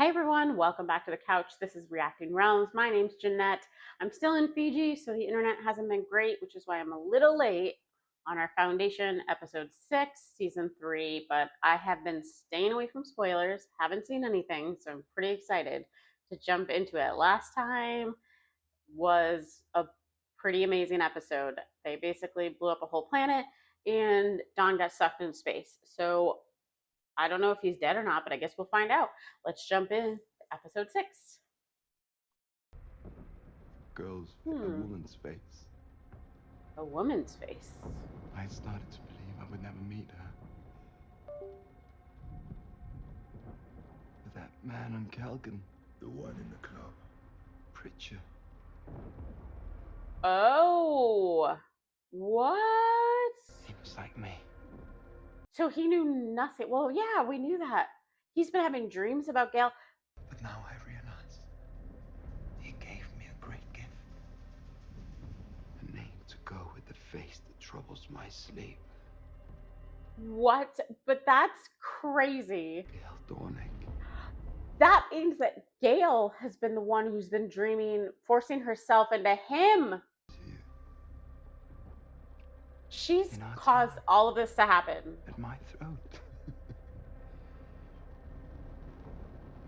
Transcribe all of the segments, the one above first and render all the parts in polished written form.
Hey everyone, welcome back to the couch. This is Reacting Realms. My name's Jeanette. I'm still in Fiji, so the internet hasn't been great, which is why I'm a little late on our Foundation episode 6, season 3. But I have been staying away from spoilers, haven't seen anything, so I'm pretty excited to jump into it. Last time was a pretty amazing episode. They basically blew up a whole planet and Don got sucked into space. So I don't know if he's dead or not, but I guess we'll find out. Let's jump in to episode 6. A woman's face. A woman's face. I started to believe I would never meet her. But that man on Calgon, The one in the club. Pritchard. Oh, what? He was like me. So he knew nothing. Well, yeah, we knew that. He's been having dreams about Gale. But now I realize he gave me a great gift. A name to go with the face that troubles my sleep. What? But that's crazy. Gale Dornick. That means that Gale has been the one who's been dreaming, forcing herself into him. She's caused all of this to happen. At my throat.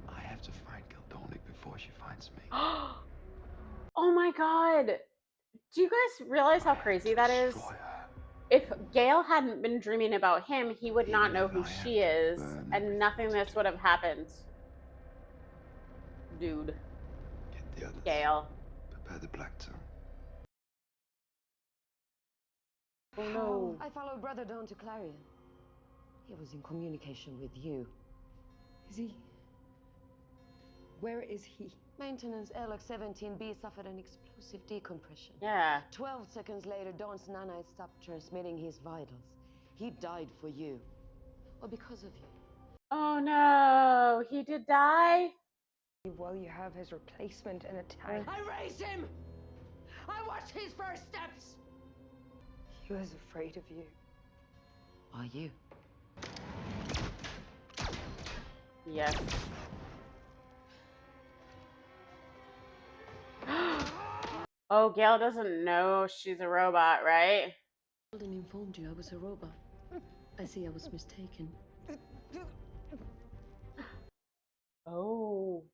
I have to find Gildonic before she finds me. Oh my god. Do you guys realize how crazy that is? If Gale hadn't been dreaming about him, he would not know who she is, and nothing this would have happened. Dude. Get the others. Gale. Prepare the black tongue. Oh no. I followed Brother Dawn to Clarion. He was in communication with you. Is he? Where is he? Maintenance airlock 17B suffered an explosive decompression. Yeah. 12 seconds later, Dawn's nanite stopped transmitting his vitals. He died for you. Or because of you. Oh no. He did die? Well, you have his replacement in a tank. I raised him! I watched his first steps! He was afraid of you. Are you? Yes. Oh, Gale doesn't know she's a robot, right? Alden informed you I was a robot. I see I was mistaken. Oh.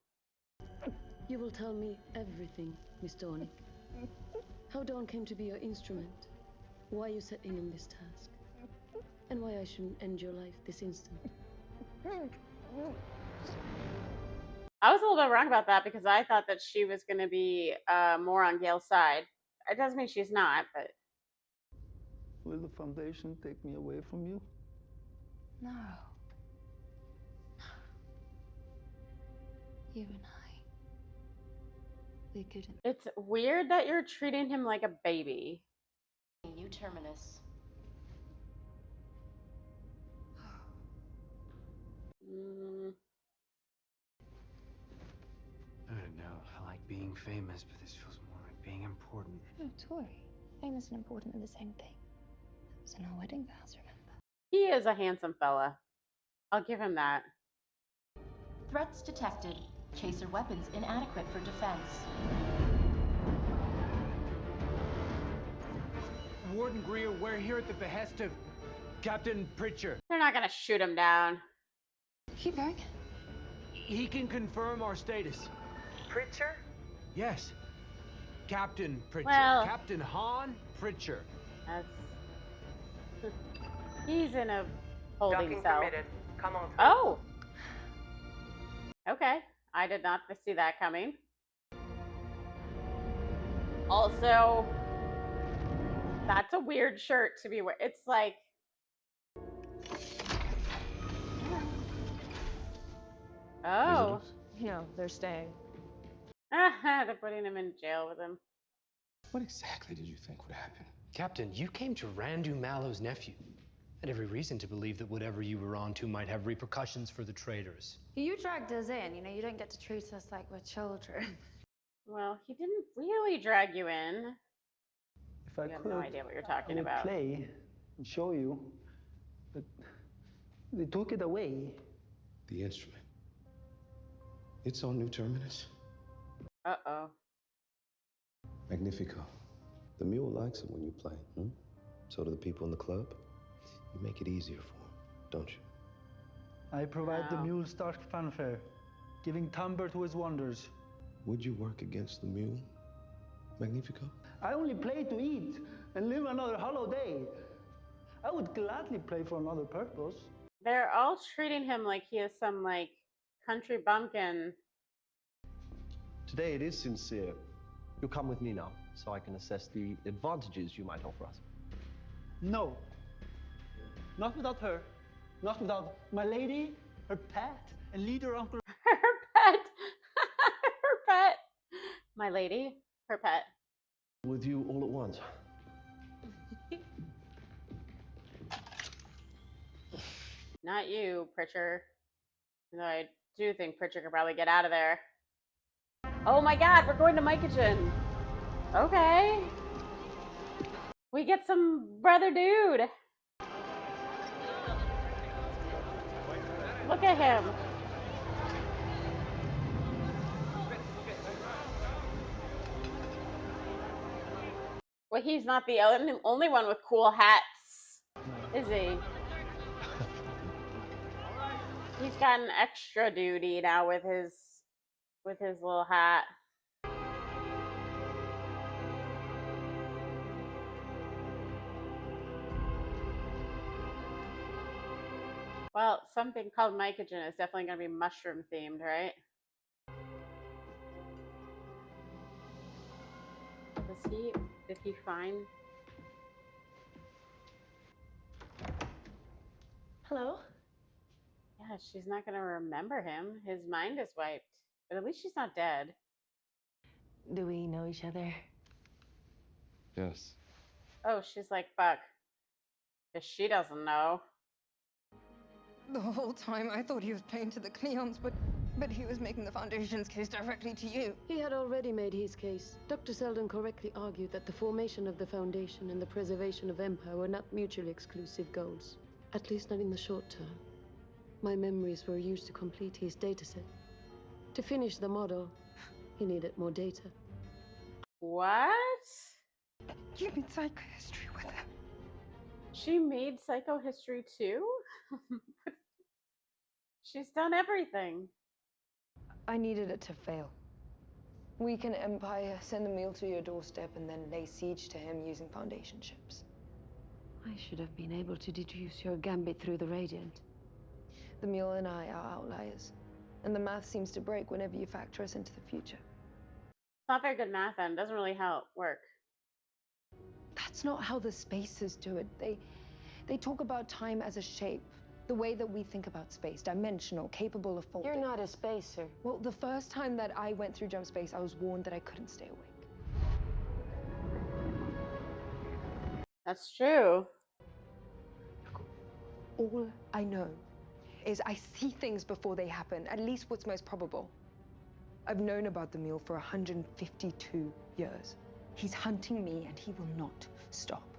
You will tell me everything, Miss Dornick. How Dawn came to be your instrument. Why you set in on this task. And why I shouldn't end your life this instant. I was a little bit wrong about that because I thought that she was going to be more on Gale's side. It doesn't mean she's not, but... Will the Foundation take me away from you? No. You and I. We couldn't. It's weird that you're treating him like a baby. You Terminus. I don't know. I like being famous, but this feels more like being important. No, Tori. Famous and important are the same thing. That was in our wedding vows, remember? He is a handsome fella. I'll give him that. Threats detected. Chaser weapons inadequate for defense. Warden Greer, we're here at the behest of Captain Pritchard. They're not going to shoot him down. Keep going. He can confirm our status. Pritchard? Yes. Captain Pritchard. Well, Captain Han Pritchard. That's... He's in a holding Docking cell. permitted. Come on through. Oh! Okay. I did not see that coming. Also, that's a weird shirt to be wearing. It's like... Oh. No, they're staying. They're putting him in jail with him. What exactly did you think would happen? Captain, you came to Randu Mallow's nephew. Had every reason to believe that whatever you were on to might have repercussions for the traitors. You dragged us in. You don't get to treat us like we're children. Well, he didn't really drag you in. If I You have could, no idea what you're I talking would about. play and show you, but they took it away. The instrument. It's on New Terminus. Uh-oh. Magnifico. The mule likes it when you play, hmm? So do the people in the club. You make it easier for him, don't you? I provide the Wow. mule stark fanfare, giving timbre to his wonders. Would you work against the mule, Magnifico? I only play to eat and live another hollow day. I would gladly play for another purpose. They're all treating him like he is some, like, country bumpkin. Today it is sincere. You'll come with me now, so I can assess the advantages you might offer us. No. Not without her. Not without my lady, her pet, and leader Uncle. Her pet. Her pet. My lady, her pet. With you all at once. Not you, Pritchard. Though I do think Pritchard could probably get out of there. Oh my god, we're going to Mycogen. Okay. We get some brother dude. Look at him. Well, he's not the only one with cool hats, is he? He's got an extra duty now with his little hat. Well, something called Mycogen is definitely going to be mushroom themed, right? Did he find? Hello? Yeah, she's not going to remember him. His mind is wiped. But at least she's not dead. Do we know each other? Yes. Oh, she's like, fuck. Because she doesn't know. The whole time I thought he was playing to the Cleons, but he was making the Foundation's case directly to you. He had already made his case. Dr. Selden correctly argued that the formation of the Foundation and the preservation of Empire were not mutually exclusive goals. At least not in the short term. My memories were used to complete his dataset. To finish the model, he needed more data. What? You made psychohistory with him. She made psychohistory too? She's done everything. I needed it to fail. Weaken Empire, send the meal to your doorstep, and then lay siege to him using Foundation ships. I should have been able to deduce your gambit through the Radiant. The mule and I are outliers, and the math seems to break whenever you factor us into the future. It's not very good math then. Doesn't really help work. That's not how the spacers do it. They talk about time as a shape, the way that we think about space, dimensional, capable of folding. You're not a spacer. Well, the first time that I went through jump space, I was warned that I couldn't stay awake. That's true. All I know is I see things before they happen, at least what's most probable. I've known about the mule for 152 years. He's hunting me, and he will not stop.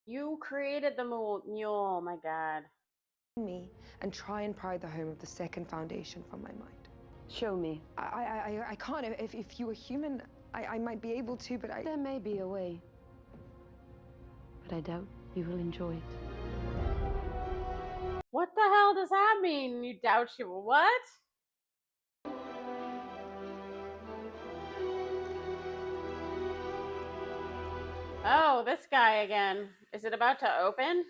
You created the mule. Oh my god. Me and try and pry the home of the second Foundation from my mind. Show me. I can't. If you were human, I might be able to, but There may be a way. But I doubt you will enjoy it. What the hell does that mean? You doubt she will what? Oh, this guy again. Is it about to open?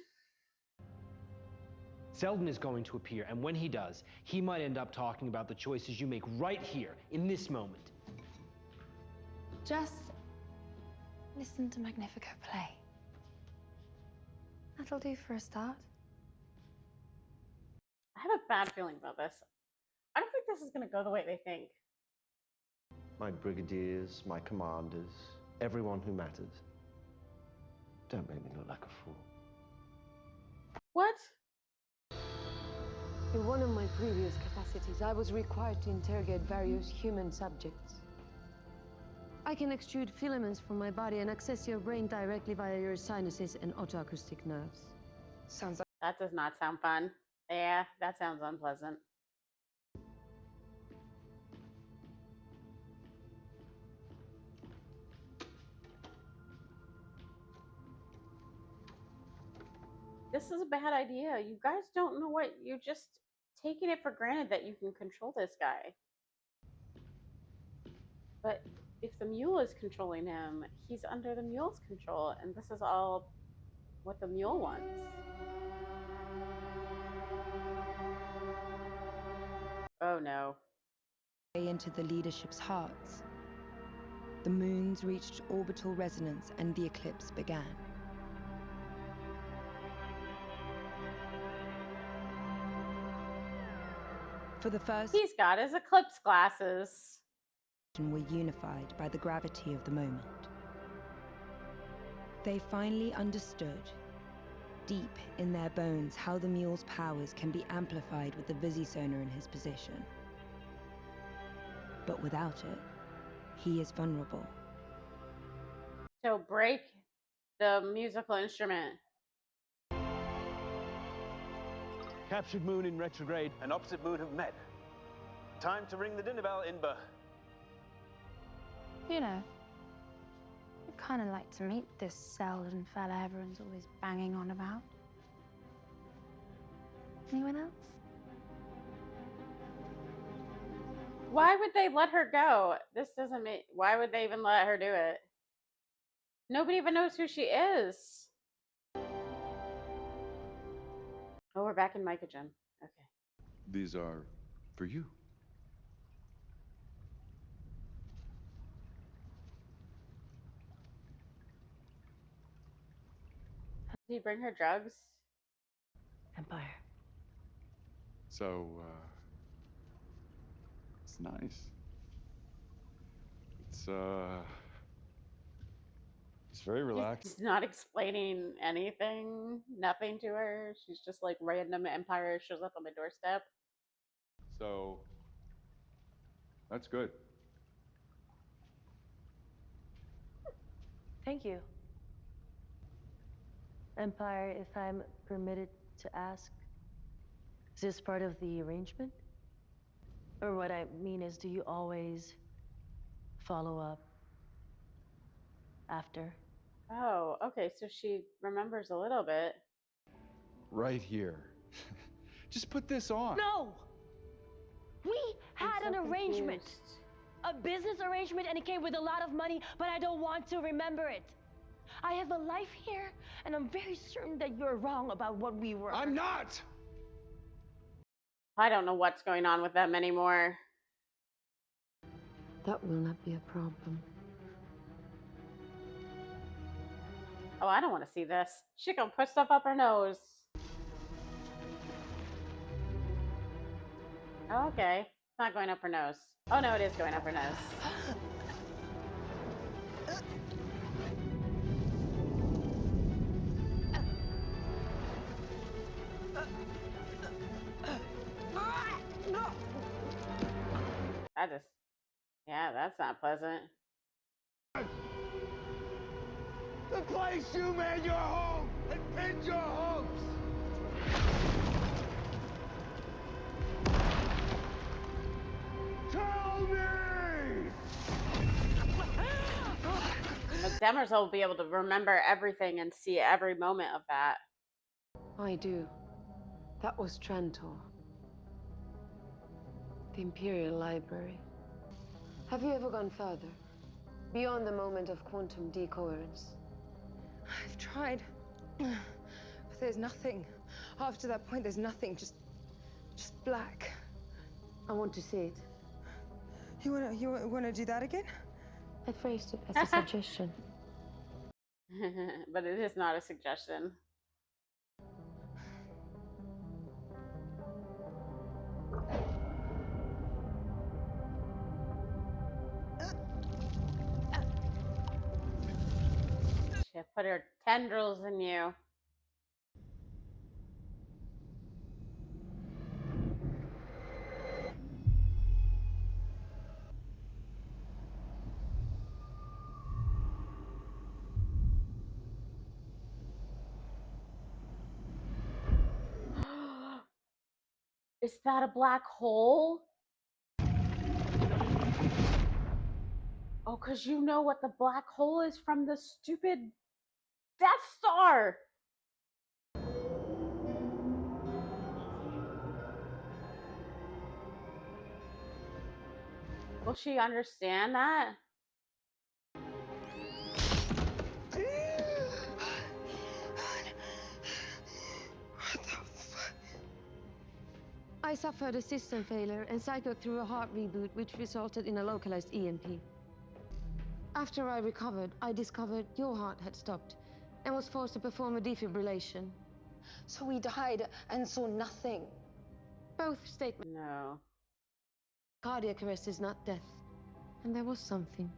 Selden is going to appear, and when he does, he might end up talking about the choices you make right here, in this moment. Just listen to Magnifico play. That'll do for a start. I have a bad feeling about this. I don't think this is going to go the way they think. My brigadiers, my commanders, everyone who matters. Don't make me look like a fool. What? In one of my previous capacities, I was required to interrogate various human subjects. I can extrude filaments from my body and access your brain directly via your sinuses and otoacoustic nerves. sounds like That does not sound fun. Yeah, that sounds unpleasant. this is a bad idea. You guys don't know what you're just taking it for granted that you can control this guy. But if the mule is controlling him, he's under the mule's control, and this is all what the mule wants. Oh no. Into the leadership's hearts. The moons reached orbital resonance and the eclipse began. For the first, he's got his eclipse glasses. Were unified by the gravity of the moment. They finally understood, deep in their bones, how the mule's powers can be amplified with the visisonar in his position. But without it, he is vulnerable. So break the musical instrument. Captured moon in retrograde and opposite moon have met. Time to ring the dinner bell, Inba. You know, I'd kind of like to meet this Selden fella everyone's always banging on about. Anyone else? Why would they let her go? This doesn't make... Why would they even let her do it? Nobody even knows who she is. Oh, we're back in Mycogen. Okay. These are for you. Did he bring her drugs? Empire. So, it's nice. It's very relaxed. He's not explaining anything, nothing to her. She's just like random Empire shows up on my doorstep. So, that's good. Thank you. Empire, if I'm permitted to ask, is this part of the arrangement? Or what I mean is, do you always follow up after? Oh, okay, so she remembers a little bit. Right here. Just put this on. No! We had so an arrangement. confused. A business arrangement, and it came with a lot of money, but I don't want to remember it. I have a life here, and I'm very certain that you're wrong about what we were. I'm not! I don't know what's going on with them anymore. That will not be a problem. Oh, I don't want to see this. She gonna put stuff up her nose. Oh, okay. It's not going up her nose. Oh no, it is going up her nose. That just... Yeah, that's not pleasant. The place you made your home and pinned your hopes! Tell me! But Demers will be able to remember everything and see every moment of that. I do. That was Trantor. The Imperial Library. Have you ever gone further? Beyond the moment of quantum decoherence? I've tried. But there's nothing. After that point, there's nothing. Just black. I want to see it. You wanna do that again? I phrased it as a suggestion. But it is not a suggestion. She put her tendrils in you. Is that a black hole? Oh, because you know what the black hole is from the stupid Death Star. Will she understand that? I suffered a system failure and cycled through a heart reboot, which resulted in a localized EMP. After I recovered, I discovered your heart had stopped and was forced to perform a defibrillation. So we died and saw nothing. Both statements. No. Cardiac arrest is not death. And there was something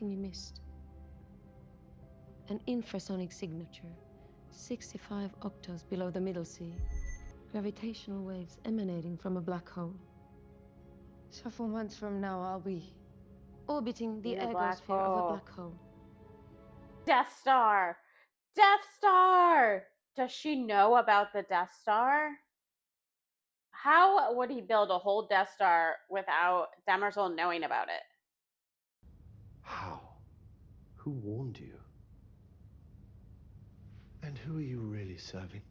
you missed. An infrasonic signature, 65 octaves below the middle sea. Gravitational waves emanating from a black hole. So 4 months from now, I'll be orbiting the ergosphere of a black hole. Death Star! Death Star! Does she know about the Death Star? How would he build a whole Death Star without Demerzel knowing about it? How? Who warned you? And who are you really serving?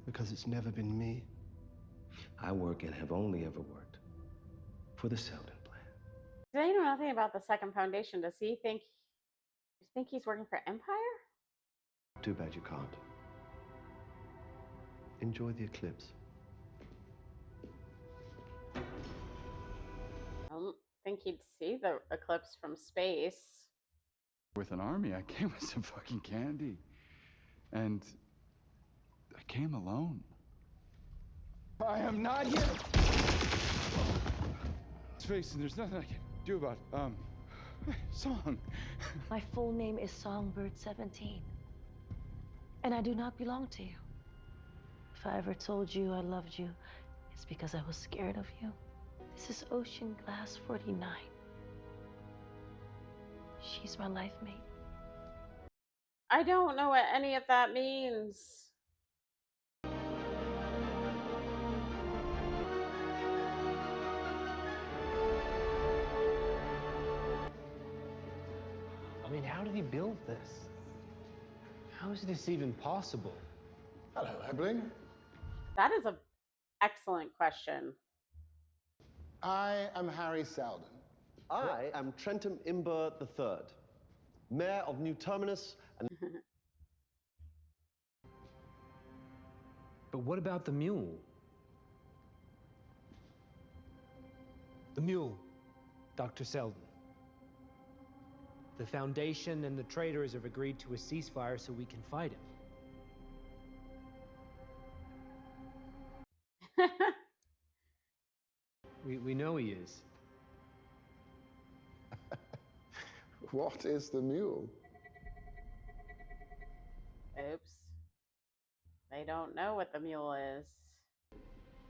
Because it's never been me. I work and have only ever worked for the Selden plan. Does he know nothing about the Second Foundation? Does he think he's working for Empire? Too bad you can't. Enjoy the eclipse. I don't think he'd see the eclipse from space. With an army, I came with some fucking candy. And I came alone. I am not here. Let's face it, there's nothing I can do about song. My full name is Songbird 17. And I do not belong to you. If I ever told you I loved you, it's because I was scared of you. This is Ocean Glass 49. She's my life mate. I don't know what any of that means. I mean, how did he build this? How is this even possible? Hello, Ebling. That is an excellent question. I am Harry Selden. I am Trentham Imber III, Mayor of New Terminus and... But what about the mule? The mule, Dr. Selden. The Foundation and the traitors have agreed to a ceasefire so we can fight him. We know he is. What is the mule? Oops. They don't know what the mule is.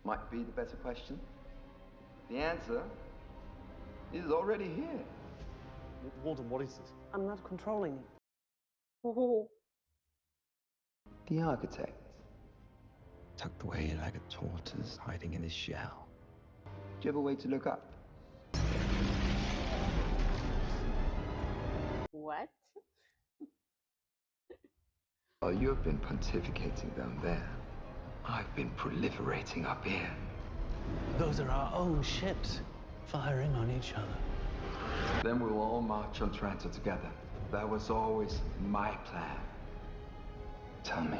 Might be the better question. The answer is already here. Walden, what is this? I'm not controlling Ooh. The architect. Tucked away like a tortoise hiding in his shell. Do you ever wait to look up? What? Oh, you have been pontificating down there. I've been proliferating up here. Those are our own ships, firing on each other. Then we'll all march on Trento together. That was always my plan. Tell me,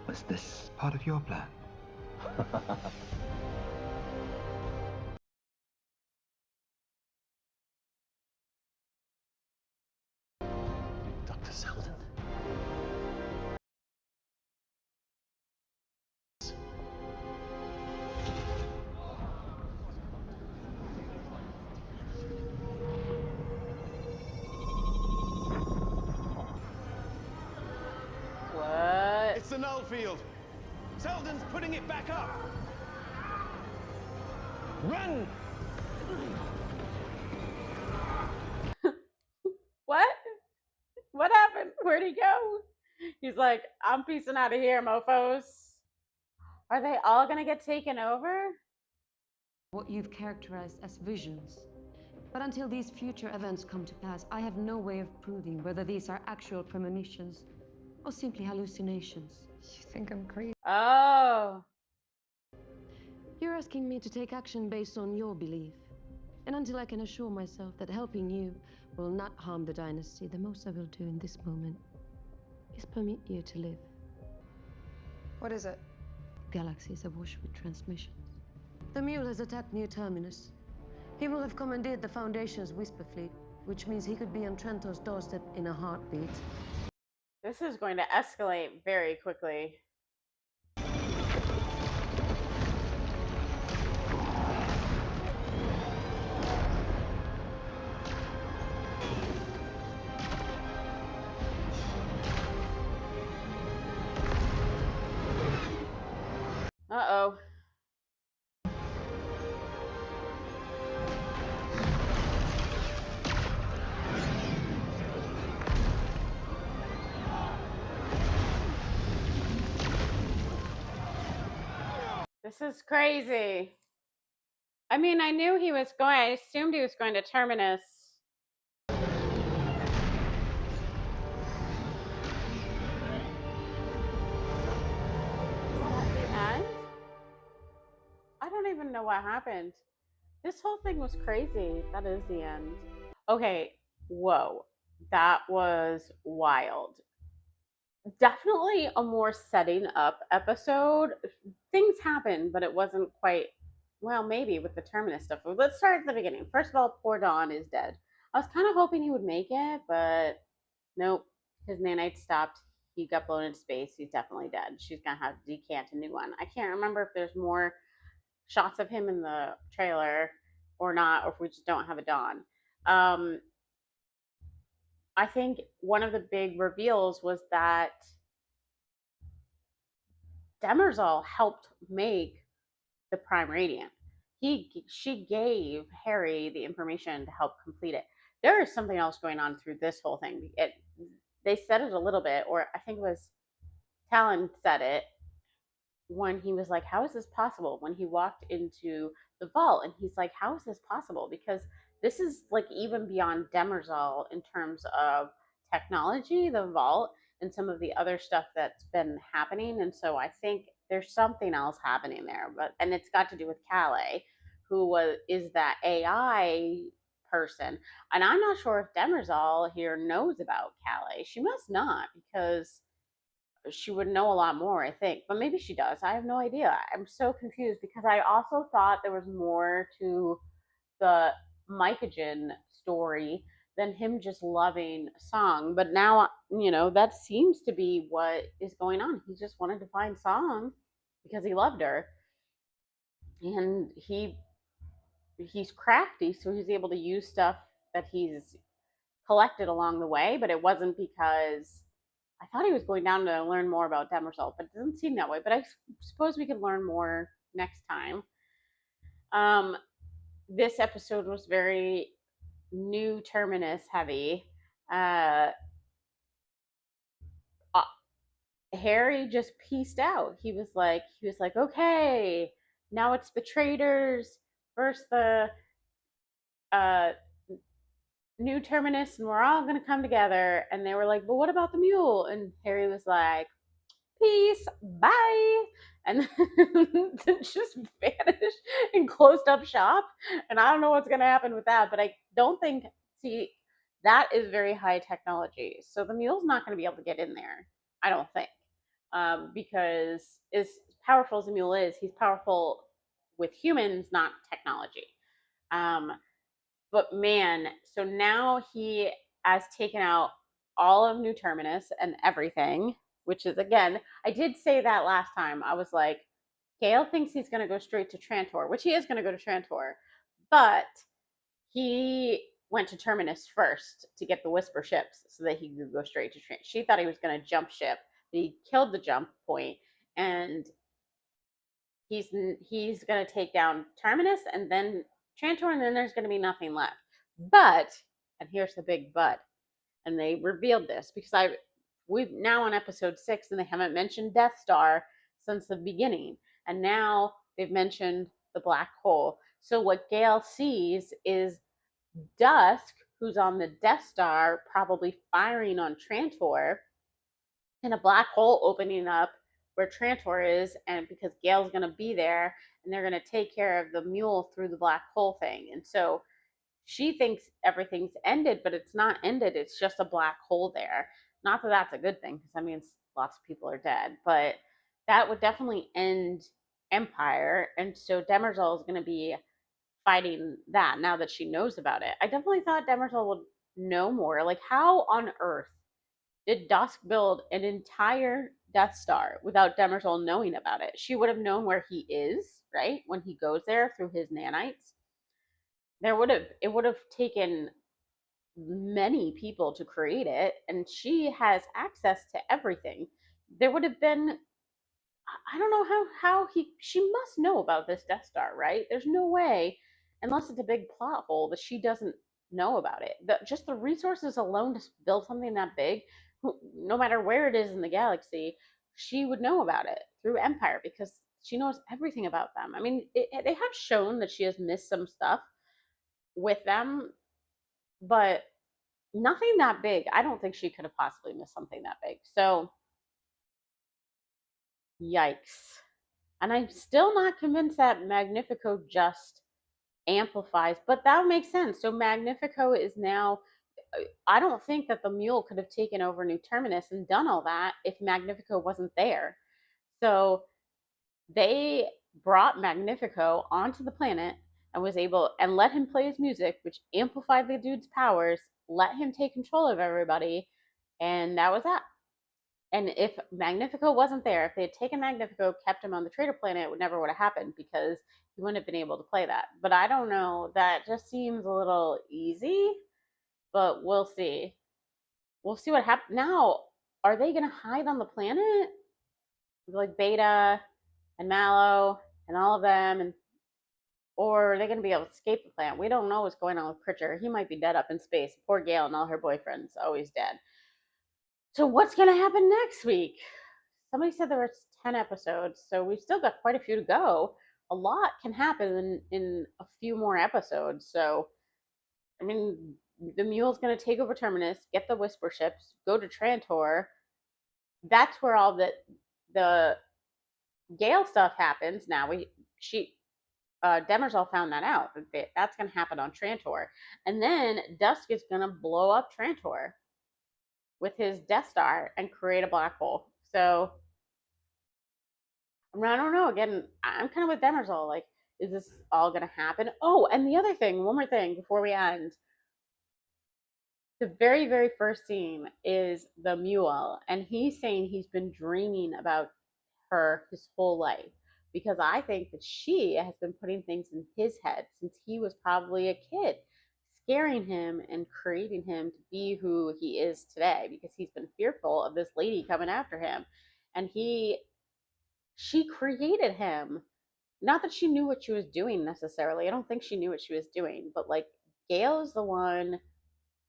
was this part of your plan? Dr. Selden? What? It's the null field. Selden's putting it back up. Run! What? What happened? Where'd he go? He's like, I'm piecing out of here, mofos. Are they all gonna get taken over? What you've characterized as visions. But until these future events come to pass, I have no way of proving whether these are actual premonitions or simply hallucinations. You think I'm crazy? Oh. You're asking me to take action based on your belief. And until I can assure myself that helping you will not harm the dynasty, the most I will do in this moment is permit you to live. What is it? The galaxy is awash with transmissions. The mule has attacked New Terminus. He will have commandeered the Foundation's Whisper Fleet, which means he could be on Trentor's doorstep in a heartbeat. This is going to escalate very quickly. Uh-oh. This is crazy. I mean, I knew he was going, I assumed he was going to Terminus. Is that the end? I don't even know what happened. This whole thing was crazy. That is the end. Okay, whoa. That was wild. Definitely a more setting up episode. Things happened, but it wasn't quite, well, maybe with the Terminus stuff. Let's start at the beginning. First of all, poor Dawn is dead. I was kind of hoping he would make it, but nope. His nanite stopped. He got blown into space. He's definitely dead. She's going to have to decant a new one. I can't remember if there's more shots of him in the trailer or not, or if we just don't have a Dawn. I think one of the big reveals was that Demersal helped make the Prime Radiant. She gave Harry the information to help complete it. There is something else going on through this whole thing. They said it a little bit, or I think it was Talon said it when he was like, "How is this possible?" When he walked into the vault, and he's like, "How is this possible?" Because this is like even beyond Demersal in terms of technology, the vault, and some of the other stuff that's been happening. And so I think there's something else happening there, and it's got to do with Calais, who is that AI person. And I'm not sure if Demersal here knows about Calais. She must not, because she would know a lot more, I think. But maybe she does. I have no idea. I'm so confused because I also thought there was more to the Mycogen story than him just loving Song. But now, that seems to be what is going on. He just wanted to find Song because he loved her. And he's crafty, so he's able to use stuff that he's collected along the way, but it wasn't because I thought he was going down to learn more about Demersal, but it doesn't seem that way. But I suppose we could learn more next time. This episode was very New Terminus heavy. Harry just pieced out. He was like, okay, now it's the traitors versus the New Terminus, and we're all gonna come together. And they were like, but what about the mule? And Harry was like, peace, bye, and just vanished and closed up shop. And I don't know what's gonna happen with that, but I don't think, see, that is very high technology. So the mule's not gonna be able to get in there, I don't think. Because as powerful as the mule is, he's powerful with humans, not technology. But man, so now he has taken out all of New Terminus and everything, which is, again, I did say that last time. I was like, Gale thinks he's going to go straight to Trantor, which he is going to go to Trantor, but he went to Terminus first to get the Whisper ships so that he could go straight to Trantor. She thought he was going to jump ship, but he killed the jump point, and he's going to take down Terminus and then Trantor, and then there's going to be nothing left. But, and here's the big but, and they revealed this because we've now on episode 6, and they haven't mentioned Death Star since the beginning, and now they've mentioned the black hole. So what Gale sees is Dusk, who's on the Death Star, probably firing on Trantor, and a black hole opening up where Trantor is, and because Gale's going to be there, and they're going to take care of the mule through the black hole thing. And so she thinks everything's ended, but it's not ended. It's just a black hole there. Not that that's a good thing, because that means lots of people are dead, but that would definitely end Empire. And so Demerzel is going to be fighting that now that she knows about it. I definitely thought Demerzel would know more. Like, how on earth did Dusk build an entire Death Star without Demerzel knowing about it? She would have known where he is, right? When he goes there through his nanites. It would have taken many people to create it, and she has access to everything. There would have been, I don't know how she must know about this Death Star, right? There's no way, unless it's a big plot hole, that she doesn't know about it. Just the resources alone to build something that big, no matter where it is in the galaxy, she would know about it through Empire, because she knows everything about them. I mean, they have shown that she has missed some stuff with them, but nothing that big. I don't think she could have possibly missed something that big. So, yikes. And I'm still not convinced that Magnifico just amplifies, but that makes sense. So Magnifico is now, I don't think that the mule could have taken over New Terminus and done all that if Magnifico wasn't there. So they brought Magnifico onto the planet and was able, and let him play his music, which amplified the dude's powers, let him take control of everybody, and that was that. And if Magnifico wasn't there, if they had taken Magnifico, kept him on the Traitor Planet, it would never would have happened, because he wouldn't have been able to play that. But I don't know. That just seems a little easy. But we'll see. We'll see what happens. Now, are they going to hide on the planet? Like Beta and Mallow and all of them? Or are they going to be able to escape the planet? We don't know what's going on with Pritchard. He might be dead up in space. Poor Gail and all her boyfriends, always dead. So what's going to happen next week? Somebody said there were 10 episodes, so we've still got quite a few to go. A lot can happen in a few more episodes. So, I mean, the mule's going to take over Terminus, get the Whisper ships, go to Trantor. That's where all the Gale stuff happens. Now Demerzel found that out. That's going to happen on Trantor, and then Dusk is going to blow up Trantor with his Death Star and create a black hole. So I don't know. Again, I'm kind of with Demerzel. Like, is this all going to happen? Oh, and the other thing, one more thing before we end. The very, very first scene is the mule, and he's saying he's been dreaming about her his whole life, because I think that she has been putting things in his head since he was probably a kid, scaring him and creating him to be who he is today, because he's been fearful of this lady coming after him. And she created him. Not that she knew what she was doing necessarily. I don't think she knew what she was doing, but like, Gail is the one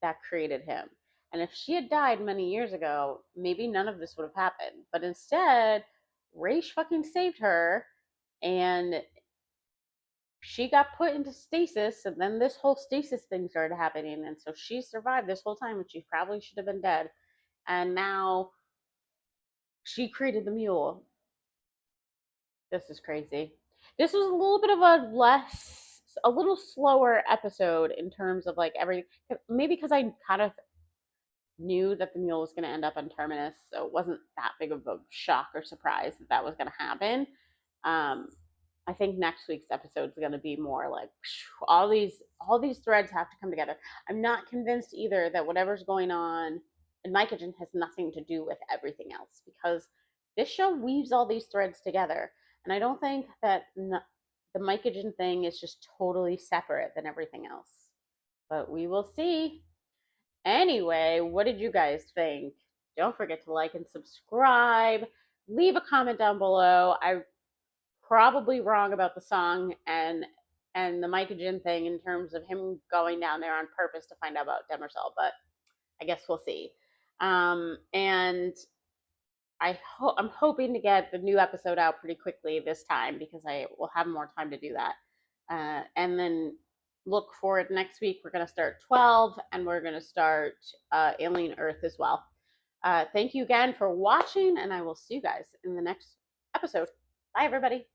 that created him. And if she had died many years ago, maybe none of this would have happened. But instead, Raish fucking saved her, and she got put into stasis, and then this whole stasis thing started happening. And so she survived this whole time, and she probably should have been dead. And now she created the mule. This is crazy. This was a little bit of a little slower episode in terms of like everything. Maybe because I kind of knew that the mule was going to end up on Terminus, so it wasn't that big of a shock or surprise that that was going to happen. I think next week's episode is going to be more like all these threads have to come together. I'm not convinced either that whatever's going on in Mycogen has nothing to do with everything else, because this show weaves all these threads together, and I don't think that the Mycogen thing is just totally separate than everything else. But we will see. Anyway, what did you guys think? Don't forget to like and subscribe. Leave a comment down below. I'm probably wrong about the song and the Mycogen thing in terms of him going down there on purpose to find out about Demerzel, but I guess we'll see. And I'm hoping to get the new episode out pretty quickly this time, because I will have more time to do that. And then look forward next week. We're going to start 12, and we're going to start Alien Earth as well. Thank you again for watching, and I will see you guys in the next episode. Bye, everybody.